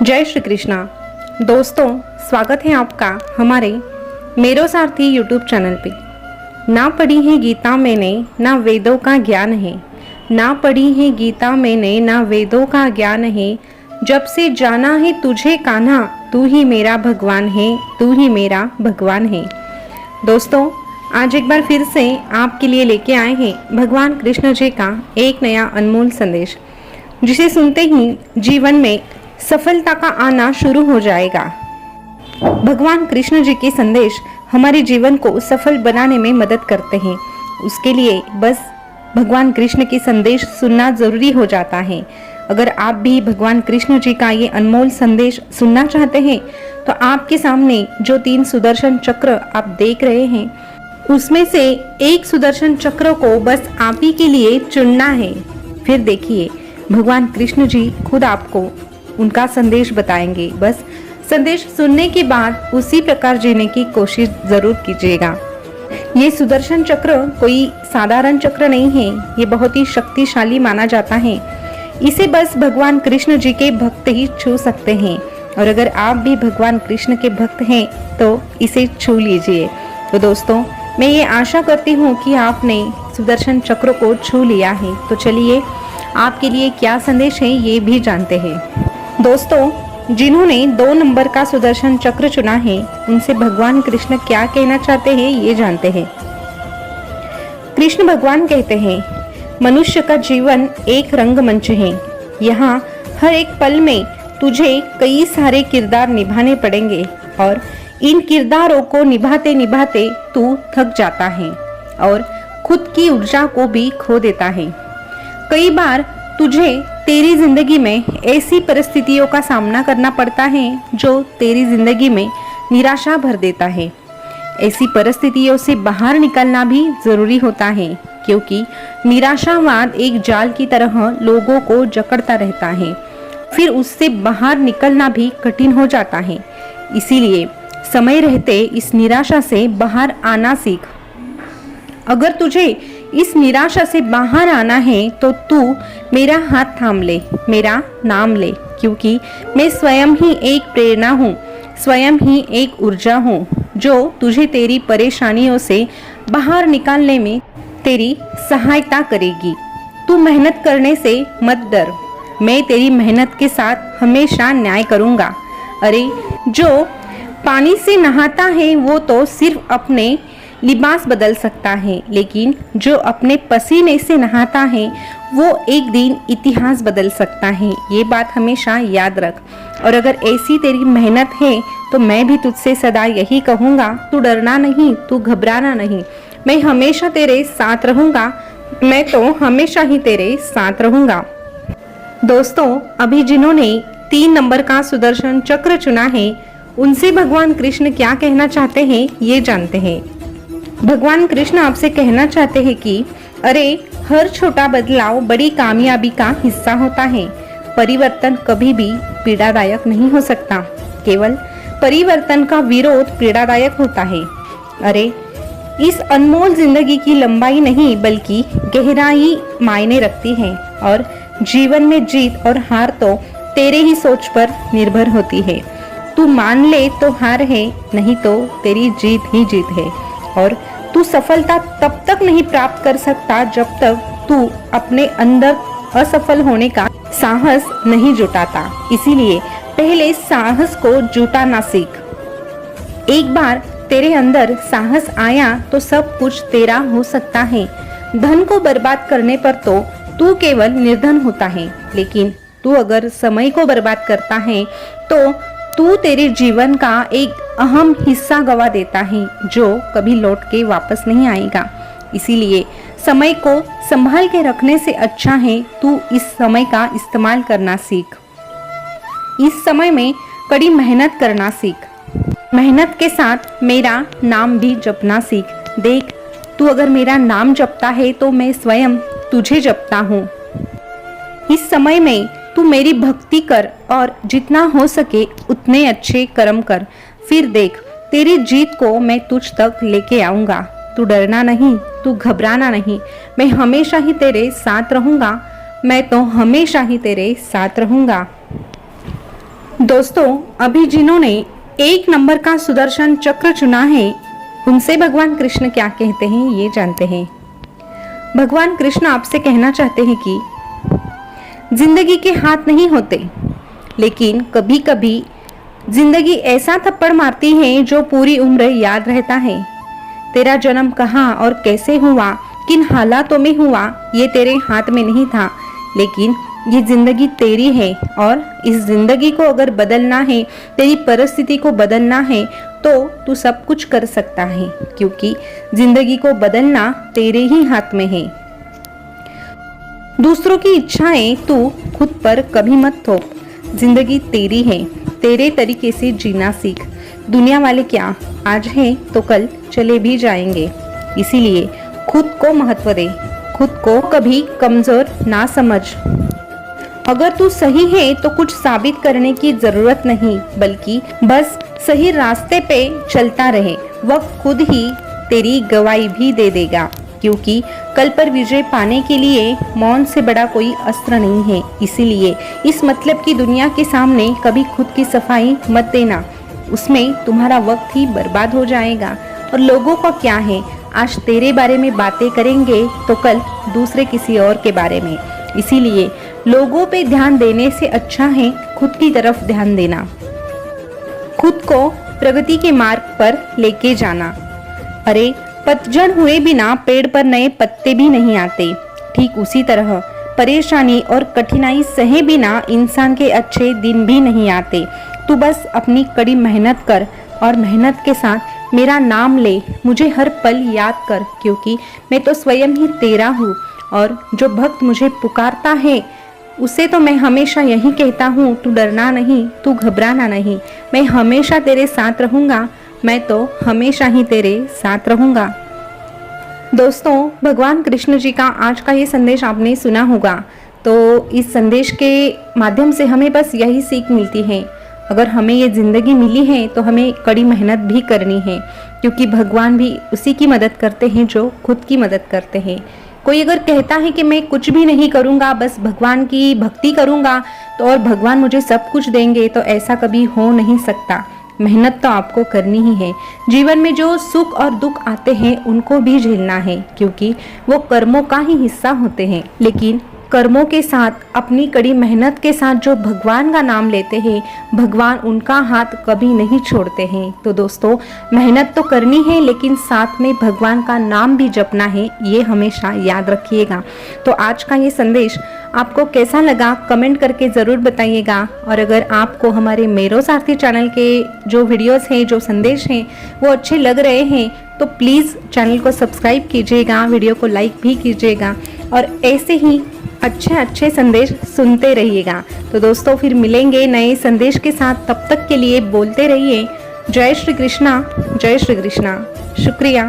जय श्री कृष्णा। दोस्तों, स्वागत है आपका हमारे मेरो सारथी यूट्यूब चैनल पे। ना पढ़ी है गीता मैंने, ना वेदों का ज्ञान है। ना पढ़ी है गीता मैंने, ना वेदों का ज्ञान है। जब से जाना है तुझे कान्हा, तू ही मेरा भगवान है, तू ही मेरा भगवान है। दोस्तों, आज एक बार फिर से आपके लिए लेके आए हैं भगवान कृष्ण जी का एक नया अनमोल संदेश, जिसे सुनते ही जीवन में सफलता का आना शुरू हो जाएगा। भगवान कृष्ण जी के संदेश हमारे जीवन को सफल बनाने में मदद करते हैं। उसके लिए बस भगवान कृष्ण के संदेश सुनना जरूरी हो जाता है। अगर आप भी भगवान कृष्ण जी का ये अनमोल संदेश सुनना चाहते हैं तो आपके सामने जो 3 सुदर्शन चक्र आप देख रहे हैं, उसमें से एक सुदर्शन चक्र को बस आप ही के लिए चुनना है। फिर देखिए, भगवान कृष्ण जी खुद आपको उनका संदेश बताएंगे। बस संदेश सुनने के बाद उसी प्रकार जीने की कोशिश जरूर कीजिएगा। ये सुदर्शन चक्र कोई साधारण चक्र नहीं है, ये बहुत ही शक्तिशाली माना जाता है। इसे बस भगवान कृष्ण जी के भक्त ही छू सकते हैं, और अगर आप भी भगवान कृष्ण के भक्त हैं तो इसे छू लीजिए। तो दोस्तों, मैं ये आशा करती हूँ कि आपने सुदर्शन चक्र को छू लिया है। तो चलिए, आपके लिए क्या संदेश है ये भी जानते हैं। दोस्तों, जिन्होंने 2 नंबर का सुदर्शन चक्र चुना है, उनसे भगवान कृष्ण क्या कहना चाहते हैं ये जानते हैं। कृष्ण भगवान कहते हैं, मनुष्य का जीवन एक रंगमंच है। यहाँ हर एक पल में तुझे कई सारे किरदार निभाने पड़ेंगे, और इन किरदारों को निभाते निभाते तू थक जाता है और खुद की ऊर्जा को भी खो देता है। कई बार तुझे तेरी जिंदगी में ऐसी परिस्थितियों का सामना करना पड़ता है जो तेरी जिंदगी में निराशा भर देता है। ऐसी परिस्थितियों से बाहर निकलना भी जरूरी होता है, क्योंकि निराशावाद एक जाल की तरह लोगों को जकड़ता रहता है। फिर उससे बाहर निकलना भी कठिन हो जाता है। इसीलिए समय रहते इस निराशा से बाहर आना सीख। अगर तुझे इस निराशा से बाहर आना है तो तू मेरा हाथ थाम ले, मेरा नाम ले, क्योंकि मैं स्वयं ही एक प्रेरणा हूँ, स्वयं ही एक ऊर्जा हूँ जो तुझे तेरी परेशानियों से बाहर निकालने में तेरी सहायता करेगी। तू मेहनत करने से मत डर, मैं तेरी मेहनत के साथ हमेशा न्याय करूँगा। अरे, जो पानी से नहाता है वो तो सिर्फ अपने लिबास बदल सकता है, लेकिन जो अपने पसीने से नहाता है वो एक दिन इतिहास बदल सकता है। ये बात हमेशा याद रख। और अगर ऐसी तेरी मेहनत है तो मैं भी तुझसे सदा यही कहूँगा, तू डरना नहीं, तू घबराना नहीं, मैं हमेशा तेरे साथ रहूँगा, मैं तो हमेशा ही तेरे साथ रहूँगा। दोस्तों, अभी जिन्होंने 3 नंबर का सुदर्शन चक्र चुना है, उनसे भगवान कृष्ण क्या कहना चाहते हैं ये जानते हैं। भगवान कृष्ण आपसे कहना चाहते हैं कि अरे, हर छोटा बदलाव बड़ी कामयाबी का हिस्सा होता है। परिवर्तन कभी भी पीड़ादायक नहीं हो सकता, केवल परिवर्तन का विरोध पीड़ादायक होता है। अरे, इस अनमोल जिंदगी की लंबाई नहीं बल्कि गहराई मायने रखती है, और जीवन में जीत और हार तो तेरे ही सोच पर निर्भर होती है। तू मान ले तो हार है, नहीं तो तेरी जीत ही जीत है। और तू सफलता तब तक नहीं प्राप्त कर सकता जब तक तू अपने अंदर असफल होने का साहस नहीं जुटाता। इसीलिए पहले साहस को जुटाना सीख। एक बार तेरे अंदर साहस आया तो सब कुछ तेरा हो सकता है। धन को बर्बाद करने पर तो तू केवल निर्धन होता है, लेकिन तू अगर समय को बर्बाद करता है तो तू तेरे जीवन का एक अहम हिस्सा गवा देता है, जो कभी लौट के वापस नहीं आएगा। इसीलिए समय को संभाल के रखने से अच्छा है तू इस समय का इस्तेमाल करना सीख। इस समय में कड़ी मेहनत करना सीख। मेहनत के साथ मेरा नाम भी जपना सीख। देख, तू अगर मेरा नाम जपता है तो मैं स्वयं तुझे जपता हूँ। इस समय में तू मेरी भक्ति कर और जितना हो सके उतने अच्छे कर्म कर। फिर देख, तेरी जीत को मैं तुझ तक लेके आऊँगा। तू डरना नहीं, तू घबराना नहीं, मैं हमेशा ही तेरे साथ रहूँगा, मैं तो हमेशा ही तेरे साथ रहूँगा। दोस्तों, अभी जिन्होंने 1 नंबर का सुदर्शन चक्र चुना है, उनसे भगवान कृष्ण क्या कहते हैं ये जानते हैं। भगवान कृष्ण आपसे कहना चाहते हैं कि जिंदगी के हाथ नहीं होते, लेकिन कभी कभी जिंदगी ऐसा थप्पड़ मारती है जो पूरी उम्र याद रहता है। तेरा जन्म कहाँ और कैसे हुआ, किन हालातों में हुआ, ये तेरे हाथ में नहीं था, लेकिन ये जिंदगी तेरी है और इस जिंदगी को अगर बदलना है, तेरी परिस्थिति को बदलना है, तो तू सब कुछ कर सकता है, क्योंकि जिंदगी को बदलना तेरे ही हाथ में है। दूसरों की इच्छाएं तू खुद पर कभी मत थोप। जिंदगी तेरी है, तेरे तरीके से जीना सीख। दुनिया वाले क्या आज है तो कल चले भी जाएंगे, इसीलिए खुद को महत्व दे, खुद को कभी कमजोर ना समझ। अगर तू सही है तो कुछ साबित करने की जरूरत नहीं, बल्कि बस सही रास्ते पे चलता रहे। वक्त खुद ही तेरी गवाही भी दे देगा, क्योंकि कल पर विजय पाने के लिए मौन से बड़ा कोई अस्त्र नहीं है। इसीलिए इस मतलब की दुनिया के सामने कभी खुद की सफाई मत देना, उसमें तुम्हारा वक्त ही बर्बाद हो जाएगा। और लोगों का क्या है, आज तेरे बारे में बातें करेंगे तो कल दूसरे किसी और के बारे में। इसीलिए लोगों पे ध्यान देने से अच्छा है खुद की तरफ ध्यान देना, खुद को प्रगति के मार्ग पर लेके जाना। अरे पतझड़ हुए बिना पेड़ पर नए पत्ते भी नहीं आते, ठीक उसी तरह परेशानी और कठिनाई सहे बिना इंसान के अच्छे दिन भी नहीं आते। तू बस अपनी कड़ी मेहनत कर और मेहनत के साथ मेरा नाम ले, मुझे हर पल याद कर, क्योंकि मैं तो स्वयं ही तेरा हूँ। और जो भक्त मुझे पुकारता है उसे तो मैं हमेशा यही कहता हूँ, तू डरना नहीं, तू घबराना नहीं, मैं हमेशा तेरे साथ रहूँगा, मैं तो हमेशा ही तेरे साथ रहूँगा। दोस्तों, भगवान कृष्ण जी का आज का ये संदेश आपने सुना होगा, तो इस संदेश के माध्यम से हमें बस यही सीख मिलती है, अगर हमें ये ज़िंदगी मिली है तो हमें कड़ी मेहनत भी करनी है, क्योंकि भगवान भी उसी की मदद करते हैं जो खुद की मदद करते हैं। कोई अगर कहता है कि मैं कुछ भी नहीं करूँगा, बस भगवान की भक्ति करूँगा तो और भगवान मुझे सब कुछ देंगे, तो ऐसा कभी हो नहीं सकता। मेहनत तो आपको करनी ही है। जीवन में जो सुख और दुख आते हैं उनको भी झेलना है, क्योंकि वो कर्मों का ही हिस्सा होते हैं। लेकिन कर्मों के साथ, अपनी कड़ी मेहनत के साथ जो भगवान का नाम लेते हैं, भगवान उनका हाथ कभी नहीं छोड़ते हैं। तो दोस्तों, मेहनत तो करनी है, लेकिन साथ में भगवान का नाम भी जपना है, ये हमेशा याद रखिएगा। तो आज का ये संदेश आपको कैसा लगा कमेंट करके ज़रूर बताइएगा। और अगर आपको हमारे मेरो सारथी चैनल के जो वीडियोस हैं, जो संदेश हैं, वो अच्छे लग रहे हैं, तो प्लीज़ चैनल को सब्सक्राइब कीजिएगा, वीडियो को लाइक भी कीजिएगा और ऐसे ही अच्छे संदेश सुनते रहिएगा। तो दोस्तों, फिर मिलेंगे नए संदेश के साथ, तब तक के लिए बोलते रहिए जय श्री कृष्णा, जय श्री कृष्णा। शुक्रिया।